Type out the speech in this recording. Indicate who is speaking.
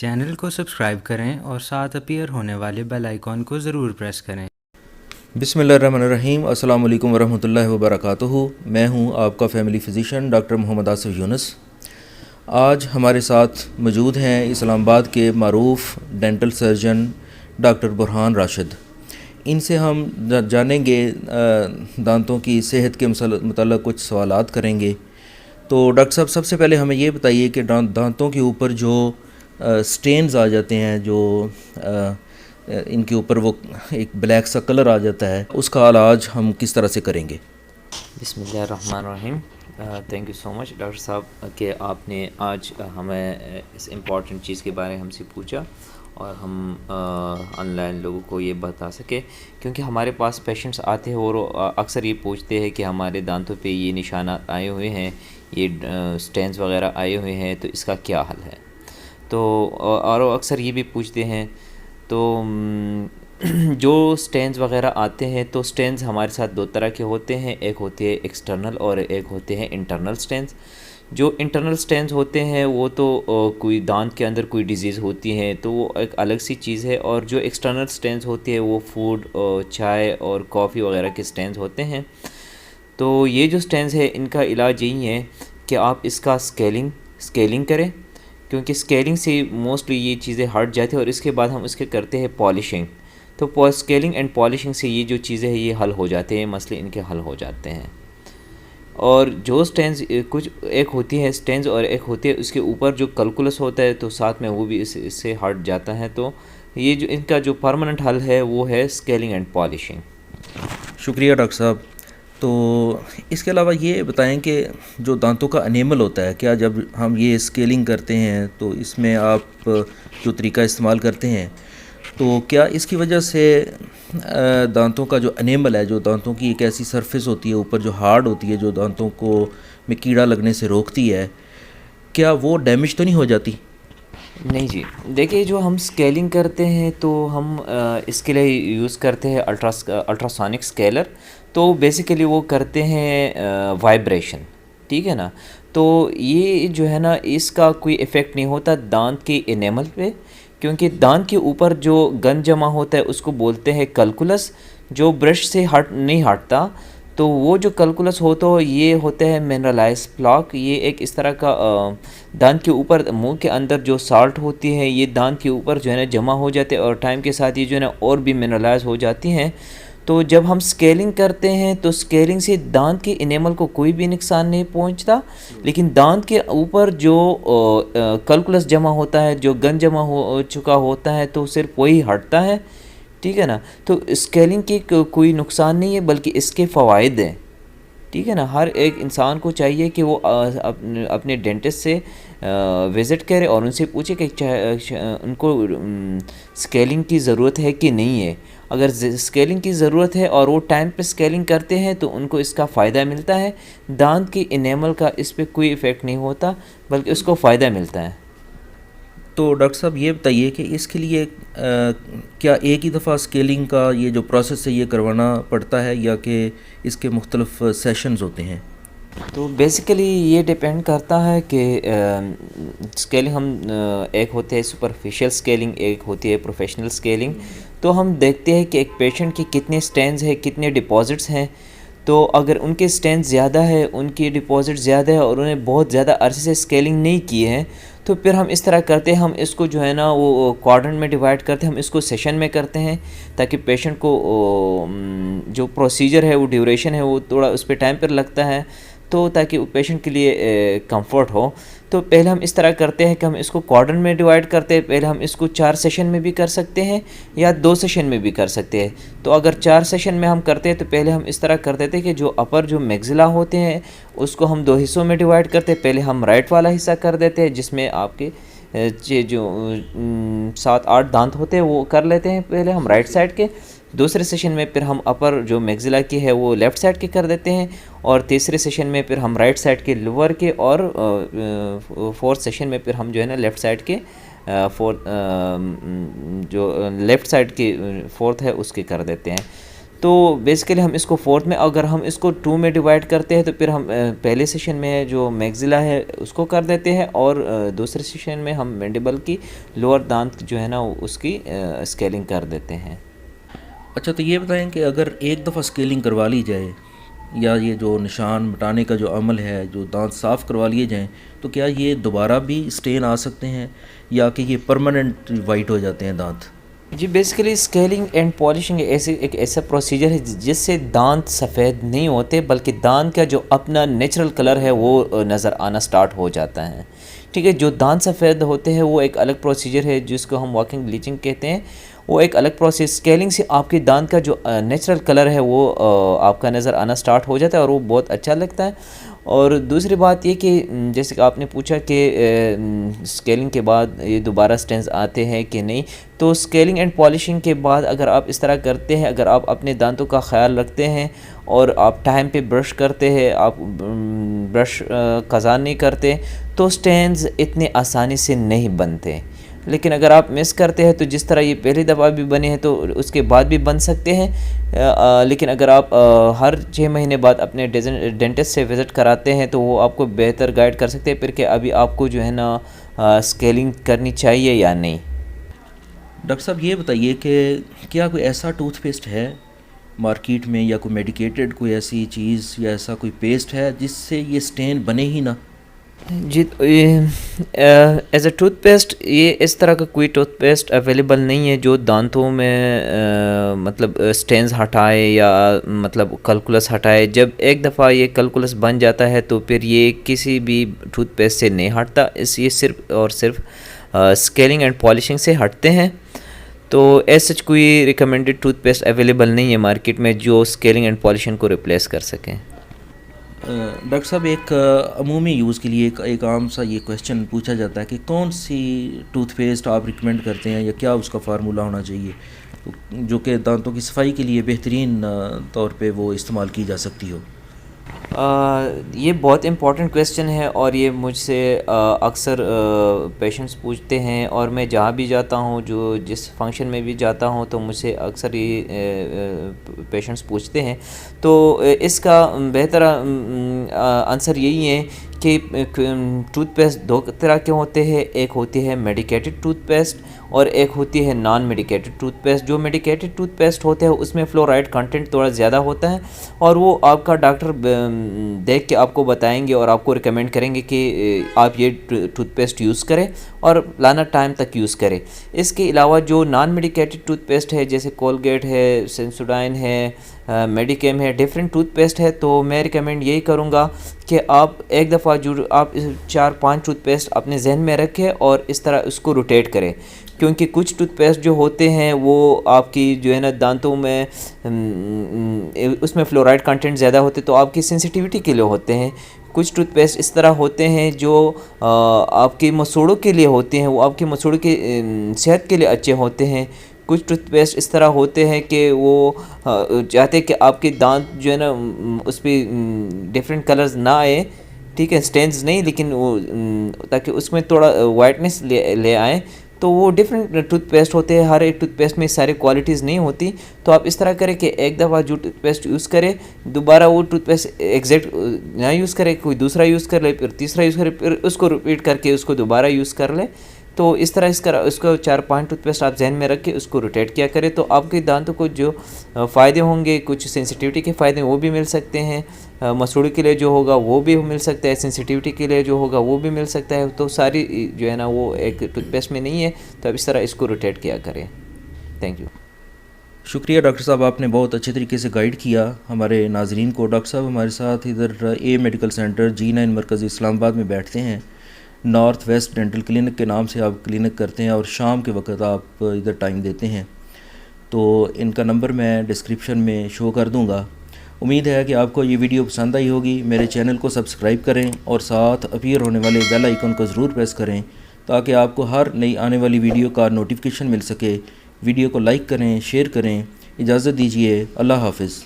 Speaker 1: Channel को subscribe करें और साथ अपीयर होने वाले बेल आइकॉन को ज़रूर प्रेस करें।
Speaker 2: बिस्मिल्लाहिर्रहमानिर्रहीम, अस्सलाम वालेकुम वरहमतुल्लाहि वबरकातुहू। मैं हूं आपका family physician doctor Mohammad Asif Younus. आज हमारे साथ मौजूद हैं इस्लामाबाद के मारूफ़ dental surgeon doctor Burhan Rashid. इनसे हम जानेंगे दांतों की सेहत के मतलब कुछ सवालात करेंगे। तो डॉक्टर साहब, सबसे पहले हमें ये बताइए कि दांतों के ऊपर जो स्टेन्स आ जाते हैं, जो इनके ऊपर वो एक ब्लैक सा कलर आ जाता है, उसका इलाज हम किस तरह से करेंगे?
Speaker 3: बिस्मिल्लाहिर्रहमानिर्रहीम। Thank you so much doctor साहब कि आपने आज हमें इस इम्पॉर्टेंट चीज़ के बारे में हमसे पूछा और हम ऑनलाइन लोगों को ये बता सके, क्योंकि हमारे पास पेशेंट्स आते हैं और अक्सर ये पूछते हैं कि हमारे दांतों पे ये निशानात आए हुए हैं, ये स्टेन्स वगैरह आए हुए हैं, तो इसका क्या हल है। तो और अक्सर ये भी पूछते हैं। तो जो स्टेन्स वगैरह आते हैं, तो स्टेन्स हमारे साथ दो तरह के होते हैं, एक होते हैं एक्सटर्नल और एक होते हैं इंटरनल स्टेन्स। जो इंटरनल स्टेन्स होते हैं वो तो कोई दांत के अंदर कोई डिजीज़ होती है तो वो एक अलग सी चीज़ है, और जो एक्सटर्नल स्टेन्स होती है वो फूड, चाय और कॉफ़ी वगैरह के स्टेन्स होते हैं। तो ये जो स्टेन्स है इनका इलाज यही है कि आप इसका स्केलिंग करें, क्योंकि स्केलिंग से मोस्टली ये चीज़ें हट जाती हैं, और इसके बाद हम इसके करते हैं पॉलिशिंग। तो स्केलिंग एंड पॉलिशिंग से ये जो चीज़ें हैं ये हल हो जाते हैं, मसले इनके हल हो जाते हैं। और जो स्टेन्स कुछ एक होती है स्टेन्स और एक होती है उसके ऊपर जो कैलकुलस होता है, तो साथ में वो भी इससे हट जाता है। तो ये जो इनका जो परमानेंट हल है वो है स्केलिंग एंड पॉलिशिंग।
Speaker 2: शुक्रिया डॉक्टर साहब। तो इसके अलावा ये बताएं कि जो दांतों का एनेमल होता है, क्या जब हम ये स्केलिंग करते हैं तो इसमें आप जो तरीका इस्तेमाल करते हैं, तो क्या इसकी वजह से दांतों का जो एनेमल है, जो दांतों की एक ऐसी सरफेस होती है ऊपर जो हार्ड होती है, जो दांतों को में कीड़ा लगने से रोकती है, क्या वो डैमेज तो नहीं हो जाती?
Speaker 3: नहीं जी, देखिए जो हम स्केलिंग करते हैं तो हम इसके लिए यूज़ करते हैं अल्ट्रासोनिक स्केलर। तो बेसिकली वो करते हैं वाइब्रेशन, ठीक है ना। तो ये जो है ना, इसका कोई इफ़ेक्ट नहीं होता दांत के एनेमल पे, क्योंकि दांत के ऊपर जो गंद जमा होता है उसको बोलते हैं कैलकुलस, जो ब्रश से नहीं हटता। तो वो जो कैलकुलस होता है ये होता है मिनरलाइज प्लाक। ये एक इस तरह का दांत के ऊपर, मुंह के अंदर जो साल्ट होती है ये दांत के ऊपर जो है ना जमा हो जाते हैं, और टाइम के साथ ये जो है ना और भी मिनरलाइज हो जाती हैं। तो जब हम स्केलिंग करते हैं तो स्केलिंग से दांत के इनेमल को कोई भी नुकसान नहीं पहुंचता, लेकिन दांत के ऊपर जो कैलकुलस जमा होता है, जो गंद जमा हो चुका होता है, तो सिर्फ वही हटता है, ठीक है ना। तो स्केलिंग की कोई नुकसान नहीं है, बल्कि इसके फ़वाइद हैं, ठीक है ना। हर एक इंसान को चाहिए कि वो अपने डेंटिस्ट से विज़िट करे और उनसे पूछे कि उनको स्केलिंग की ज़रूरत है कि नहीं है। अगर स्केलिंग की ज़रूरत है और वो टाइम पे स्केलिंग करते हैं तो उनको इसका फ़ायदा मिलता है। दांत की इनेमल का इस पर कोई इफ़ेक्ट नहीं होता, बल्कि उसको फ़ायदा मिलता है।
Speaker 2: तो डॉक्टर साहब ये बताइए कि इसके लिए क्या एक ही दफ़ा स्केलिंग का ये जो प्रोसेस है ये करवाना पड़ता है, या कि इसके मुख्तलिफ सेशंस होते हैं?
Speaker 3: तो बेसिकली ये डिपेंड करता है कि स्केलिंग हम एक होते हैं सुपरफिशियल स्केलिंग, एक होती है प्रोफेशनल स्केलिंग। तो हम देखते हैं कि एक पेशेंट की कितने स्टेन्स हैं, कितने डिपॉजिट्स हैं। तो अगर उनके स्टेन्स ज़्यादा है, उनकी डिपॉजिट ज़्यादा है और उन्हें बहुत ज़्यादा अरसे से स्केलिंग नहीं की है, तो फिर हम इस तरह करते हैं, हम इसको जो है ना वो क्वाड्रेंट में डिवाइड करते हैं, हम इसको सेशन में करते हैं, ताकि पेशेंट को जो प्रोसीजर है, वो ड्यूरेशन है, वो थोड़ा उस पर टाइम पर लगता है, तो ताकि पेशेंट के लिए कंफर्ट हो। तो पहले हम इस तरह करते हैं कि हम इसको क्वाड्रेंट में डिवाइड करते हैं। पहले हम इसको 4 सेशन में भी कर सकते हैं या 2 सेशन में भी कर सकते हैं। तो अगर 4 सेशन में हम करते हैं तो पहले हम इस तरह कर देते हैं कि जो अपर जो मैक्सिला होते हैं उसको हम 2 हिस्सों में डिवाइड करते हैं। पहले हम राइट वाला हिस्सा कर देते हैं, जिसमें आपके जो 7-8 दांत होते हैं वो कर लेते हैं पहले हम राइट साइड के। दूसरे सेशन में फिर हम अपर जो मैक्सिला की है वो लेफ़्ट साइड के कर देते हैं, और तीसरे सेशन में फिर हम राइट साइड के लोअर के, और फोर्थ सेशन में फिर हम जो है ना लेफ़्ट साइड के जो लेफ़्ट साइड की फोर्थ है उसके कर देते हैं। तो बेसिकली हम इसको फोर्थ में, अगर हम इसको 2 में डिवाइड करते हैं तो फिर हम पहले सेशन में जो मैक्सिला है उसको कर देते हैं, और दूसरे सेशन में हम मैंडिबल की लोअर दांत जो है ना उसकी स्केलिंग कर देते हैं।
Speaker 2: अच्छा, तो ये बताएं कि अगर एक दफ़ा स्केलिंग करवा ली जाए, या ये जो निशान मिटाने का जो अमल है, जो दांत साफ़ करवा लिए जाएं, तो क्या ये दोबारा भी स्टेन आ सकते हैं, या कि ये परमानेंट वाइट हो जाते हैं दांत?
Speaker 3: जी बेसिकली स्केलिंग एंड पॉलिशिंग एक ऐसा प्रोसीजर है जिससे दांत सफ़ेद नहीं होते, बल्कि दांत का जो अपना नेचुरल कलर है वो नज़र आना स्टार्ट हो जाता है। ठीक है, जो दांत सफ़ेद होते हैं वो एक अलग प्रोसीजर है जिसको हम वॉकिंग ब्लीचिंग कहते हैं, वो एक अलग प्रोसेस। स्केलिंग से आपके दांत का जो नेचुरल कलर है वो आपका नज़र आना स्टार्ट हो जाता है और वो बहुत अच्छा लगता है। और दूसरी बात ये कि जैसे कि आपने पूछा कि स्केलिंग के बाद ये दोबारा स्टेन्स आते हैं कि नहीं, तो स्केलिंग एंड पॉलिशिंग के बाद अगर आप इस तरह करते हैं, अगर आप अपने दांतों का ख्याल रखते हैं और आप टाइम पे ब्रश करते हैं, आप ब्रश कज़ा नहीं करते, तो स्टेन्स इतने आसानी से नहीं बनते। लेकिन अगर आप मिस करते हैं तो जिस तरह ये पहली दफ़ा भी बने हैं तो उसके बाद भी बन सकते हैं। लेकिन अगर आप हर 6 महीने बाद अपने डेंटिस्ट से विज़िट कराते हैं तो वो आपको बेहतर गाइड कर सकते हैं फिर कि अभी आपको जो है ना स्केलिंग करनी चाहिए या नहीं।
Speaker 2: डॉक्टर साहब, ये बताइए कि क्या कोई ऐसा टूथपेस्ट है मार्केट में, या कोई मेडिकेटेड कोई ऐसी चीज़ या ऐसा कोई पेस्ट है जिससे ये स्टेन बने ही ना?
Speaker 3: जी, एज अ टूथपेस्ट ये इस तरह का कोई टूथपेस्ट अवेलेबल नहीं है जो दांतों में मतलब स्टेन्स हटाए या मतलब कैलकुलस हटाए। जब एक दफ़ा ये कैलकुलस बन जाता है तो फिर ये किसी भी टूथपेस्ट से नहीं हटता, ये सिर्फ और सिर्फ स्केलिंग एंड पॉलिशिंग से हटते हैं। तो एज सच कोई रिकमेंडेड टूथपेस्ट अवेलेबल नहीं है मार्केट में जो स्केलिंग एंड पॉलिशिंग को रिप्लेस कर सकें।
Speaker 2: डॉक्टर साहब, एक अमूमी यूज़ के लिए एक आम सा ये क्वेश्चन पूछा जाता है कि कौन सी टूथपेस्ट आप रिकमेंड करते हैं, या क्या उसका फार्मूला होना चाहिए जो कि दांतों की सफाई के लिए बेहतरीन तौर पे वो इस्तेमाल की जा सकती हो?
Speaker 3: ये बहुत इम्पॉर्टेंट क्वेश्चन है और ये मुझसे अक्सर पेशेंट्स पूछते हैं, और मैं जहाँ भी जाता हूँ, जो जिस फंक्शन में भी जाता हूँ, तो मुझसे अक्सर ये पेशेंट्स पूछते हैं। तो इसका बेहतर आंसर यही है कि टूथपेस्ट 2 तरह के होते हैं। एक होती है मेडिकेटेड टूथपेस्ट और एक होती है नॉन मेडिकेटेड टूथपेस्ट। जो मेडिकेटेड टूथपेस्ट होते हैं उसमें फ्लोराइड कंटेंट थोड़ा ज़्यादा होता है और वो आपका डॉक्टर देख के आपको बताएंगे और आपको रिकमेंड करेंगे कि आप ये टूथपेस्ट यूज़ करें और लाना टाइम तक यूज़ करें। इसके अलावा जो नॉन मेडिकेटेड टूथपेस्ट है, जैसे कोलगेट है, सेंसोडाइन है, मेडिकेम है, डिफरेंट टूथपेस्ट है, तो मैं रिकमेंड यही करूँगा कि आप एक दफ़ा जो आप 4-5 टूथपेस्ट अपने जहन में रखें और इस तरह उसको रोटेट करें, क्योंकि कुछ टूथपेस्ट जो होते हैं वो आपकी जो है ना दांतों में उसमें फ्लोराइड कंटेंट ज़्यादा होते तो आपकी सेंसिटिविटी के लिए होते हैं। कुछ टूथपेस्ट इस तरह होते हैं जो आपके मसूड़ों के लिए होते हैं, वो आपके मसूड़ों की सेहत के लिए अच्छे होते हैं। कुछ टूथपेस्ट इस तरह होते हैं कि वो चाहते हैं कि आपके दांत जो है ना उस पर डिफरेंट कलर्स ना आए, ठीक है, स्टेन्स नहीं, लेकिन वो ताकि उसमें थोड़ा वाइटनेस ले आए। तो वो डिफरेंट टूथपेस्ट होते हैं, हर एक टूथपेस्ट में सारी क्वालिटीज़ नहीं होती। तो आप इस तरह करें कि एक दफ़ा जो टूथपेस्ट यूज़ करें, दोबारा वो टूथपेस्ट एग्जैक्ट ना यूज़ करें, कोई दूसरा यूज़ कर ले, फिर तीसरा यूज़ करे, फिर उसको रिपीट करके उसको दोबारा यूज़ कर ले। तो इस तरह उसको 4-5 टूथपेस्ट आप जहन में रख के उसको रोटेट किया करें, तो आपके दांतों को जो फ़ायदे होंगे, कुछ सेंसिटिविटी के फ़ायदे वो भी मिल सकते हैं, मसूड़ों के लिए जो होगा वो भी मिल सकता है, सेंसिटिविटी के लिए जो होगा वो भी मिल सकता है। तो सारी जो है ना वो एक टूथपेस्ट में नहीं है, तो अब इस तरह इसको रोटेट किया करें। Thank you.
Speaker 2: शुक्रिया डॉक्टर साहब, आपने बहुत अच्छे तरीके से गाइड किया हमारे नाजरीन को। डॉक्टर साहब हमारे साथ इधर ए मेडिकल सेंटर G9 मरकज़ इस्लामाबाद में बैठते हैं। नॉर्थ वेस्ट डेंटल क्लिनिक के नाम से आप क्लिनिक करते हैं और शाम के वक्त आप इधर टाइम देते हैं। तो इनका नंबर मैं डिस्क्रिप्शन में शो कर दूंगा। उम्मीद है कि आपको ये वीडियो पसंद आई होगी। मेरे चैनल को सब्सक्राइब करें और साथ अपीयर होने वाले बेल आइकन को ज़रूर प्रेस करें ताकि आपको हर नई आने वाली वीडियो का नोटिफिकेशन मिल सके। वीडियो को लाइक करें, शेयर करें। इजाज़त दीजिए, अल्लाह हाफ़िज़।